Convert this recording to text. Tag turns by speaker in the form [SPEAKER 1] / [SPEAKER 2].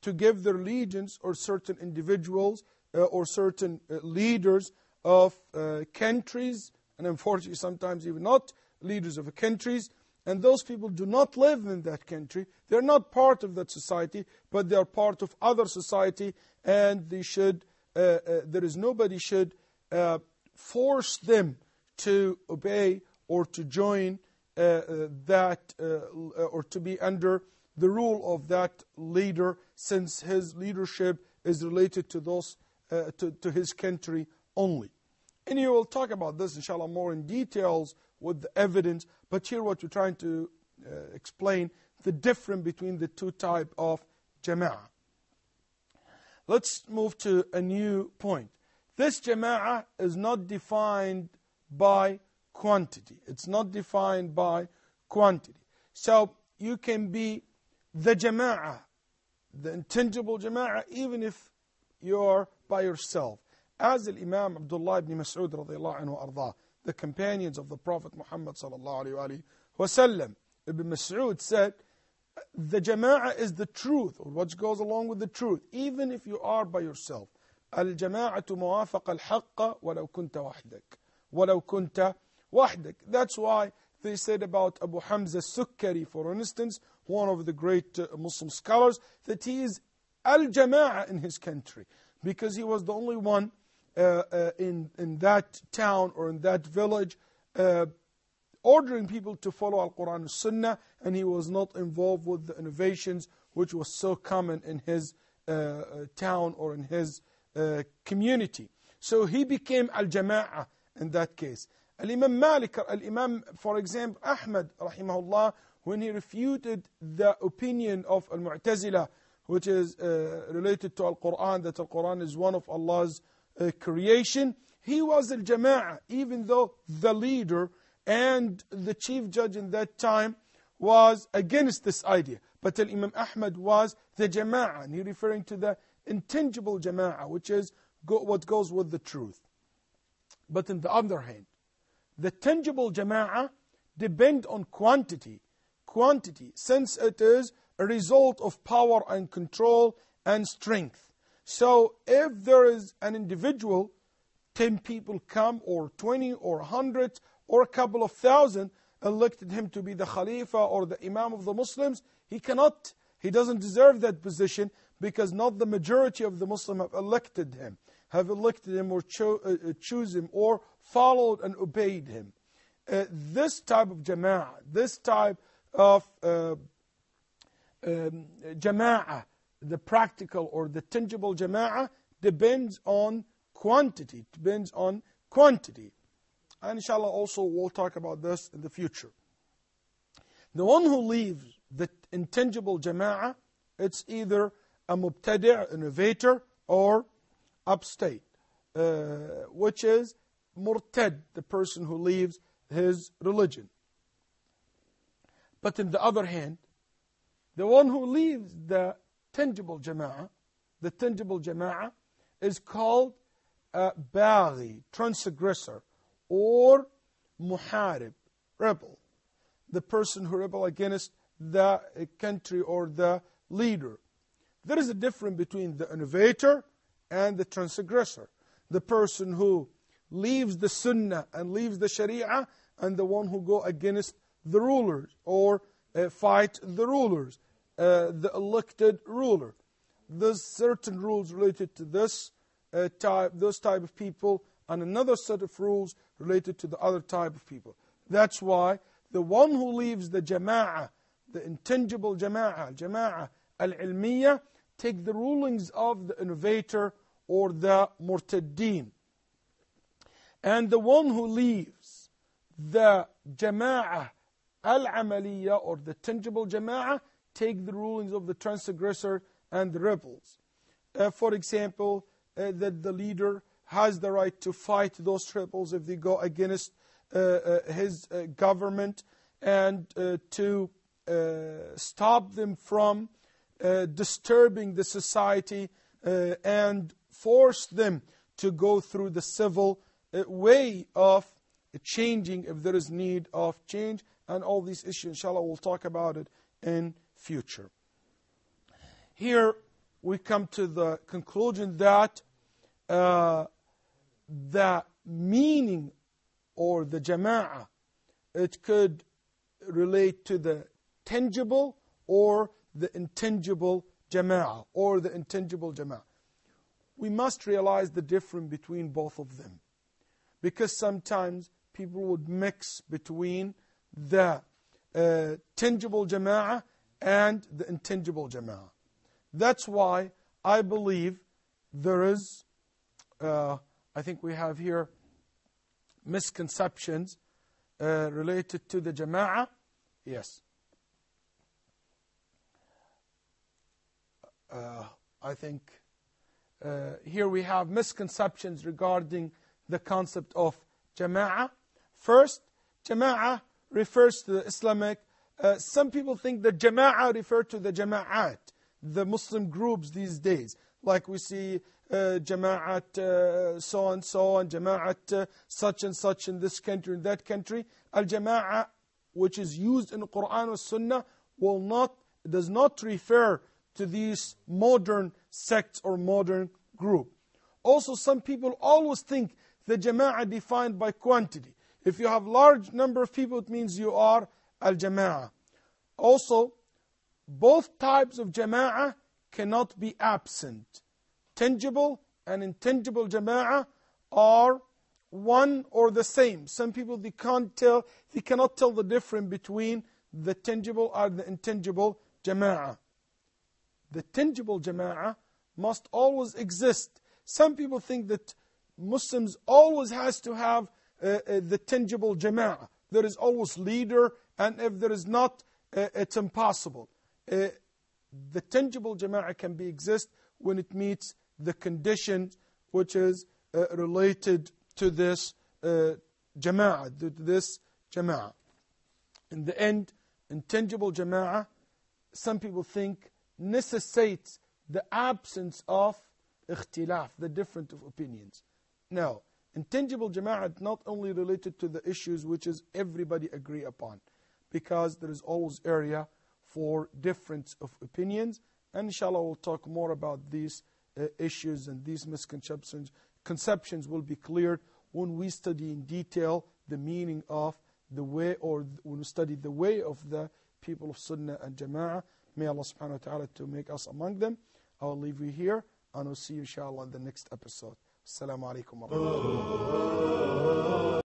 [SPEAKER 1] to give their allegiance or certain individuals or certain leaders of countries, and unfortunately sometimes even not leaders of countries, and those people do not live in that country. They're not part of that society, but they are part of other society, and they should, nobody should force them to obey or to join that or to be under the rule of that leader, since his leadership is related to those to his country only. And you will talk about this inshallah more in details with the evidence, but here what we're trying to explain the difference between the two types of jama'ah. Let's move to a new point. This jama'ah is not defined by quantity. It's not defined by quantity. So you can be the jama'ah, the intangible jama'ah, even if you're by yourself. As Imam Abdullah ibn Mas'ud radiyallahu anhu arda, the companions of the Prophet Muhammad sallallahu alayhi wa sallam, Ibn Mas'ud said, the jama'ah is the truth, or what goes along with the truth, even if you are by yourself. الجماعة موافق الحق ولو كنت وحدك. ولو كنت وحدك. That's why they said about Abu Hamza al-Sukkari, for instance, one of the great Muslim scholars, that he is al-jama'ah in his country, because he was the only one in that town or in that village ordering people to follow Al-Quran and Sunnah, and he was not involved with the innovations which was so common in his town or in his community. So he became al-jama'ah in that case. Al-Imam Malik, Al-Imam, for example, Ahmad, rahimahullah, when he refuted the opinion of Al-Mu'tazila, which is related to Al-Quran, that Al-Quran is one of Allah's creation, he was al-jama'ah, even though the leader and the chief judge in that time was against this idea. But Imam Ahmad was the jama'ah, and he referring to the intangible jama'ah, which is what goes with the truth. But on the other hand, the tangible jama'ah depend on quantity, since it is a result of power and control and strength. So if there is an individual, 10 people come, or 20 or 100 or a couple of thousand elected him to be the Khalifa or the Imam of the Muslims, he doesn't deserve that position, because not the majority of the Muslims have elected him or choose him or followed and obeyed him. This type of jama'ah, this type of jama'ah, the practical or the tangible jama'ah, depends on quantity. And inshallah also we'll talk about this in the future. The one who leaves the intangible jama'ah, it's either a mubtadi', innovator, or upstate, which is murtad, the person who leaves his religion. But on the other hand, the one who leaves the tangible jama'ah is called a baghi, transgressor, or muharib, rebel. The person who rebel against the country or the leader. There is a difference between the innovator and the transgressor. The person who leaves the sunnah and leaves the sharia, and the one who go against the rulers or fight the rulers, the elected ruler. There's certain rules related to those type of people, and another set of rules related to the other type of people. That's why the one who leaves the jama'ah, the intangible jama'ah al-ilmiyah, take the rulings of the innovator or the murtaddeen. And the one who leaves the jama'ah al-amaliyah or the tangible jama'ah, take the rulings of the transgressor and the rebels. For example, that the leader has the right to fight those rebels if they go against his government, and to stop them from disturbing the society, and force them to go through the civil way of changing if there is need of change. And all these issues, inshallah, we'll talk about it in future. Here, we come to the conclusion that the meaning or the Jamaa'ah, it could relate to the tangible or the intangible Jamaa'ah, or the intangible Jamaa'ah. We must realize the difference between both of them, because sometimes people would mix between the tangible Jamaa'ah and the intangible Jamaa'ah. That's why I believe there is, I think we have here misconceptions related to the Jamaa'ah. Yes. I think here we have misconceptions regarding the concept of Jamaa'ah. First, Jamaa'ah refers to the Islamic. Some people think that Jamaa'ah refer to the Jama'at, the Muslim groups these days. Like we see Jama'at so and so, and Jama'at such and such in this country, in that country. Al-Jama'ah, which is used in the Quran or Sunnah, does not refer to these modern sects or modern group. Also, some people always think the Jama'ah defined by quantity. If you have large number of people, it means you are al-Jama'ah. Also, both types of Jama'ah cannot be absent. Tangible and intangible Jama'ah are one or the same. Some people, they cannot tell the difference between the tangible and the intangible Jama'ah. The tangible Jama'ah must always exist. Some people think that Muslims always has to have the tangible Jama'ah. There is always leader, and if there is not, it's impossible. The tangible Jama'ah can be exist when it meets the conditions which is related to this Jama'ah, In the end, intangible Jama'ah, some people think, necessitates the absence of ikhtilaf, the difference of opinions. Now, intangible Jama'ah is not only related to the issues which is everybody agree upon, because there is always area for difference of opinions. And inshallah we'll talk more about these issues, and these misconceptions will be cleared when we study in detail the meaning of the way, or when we study the way of the people of Sunnah and Jama'ah. May Allah subhanahu wa ta'ala to make us among them. I will leave you here, and we'll see you inshallah in the next episode. Assalamu alaikum wa rahmatullah.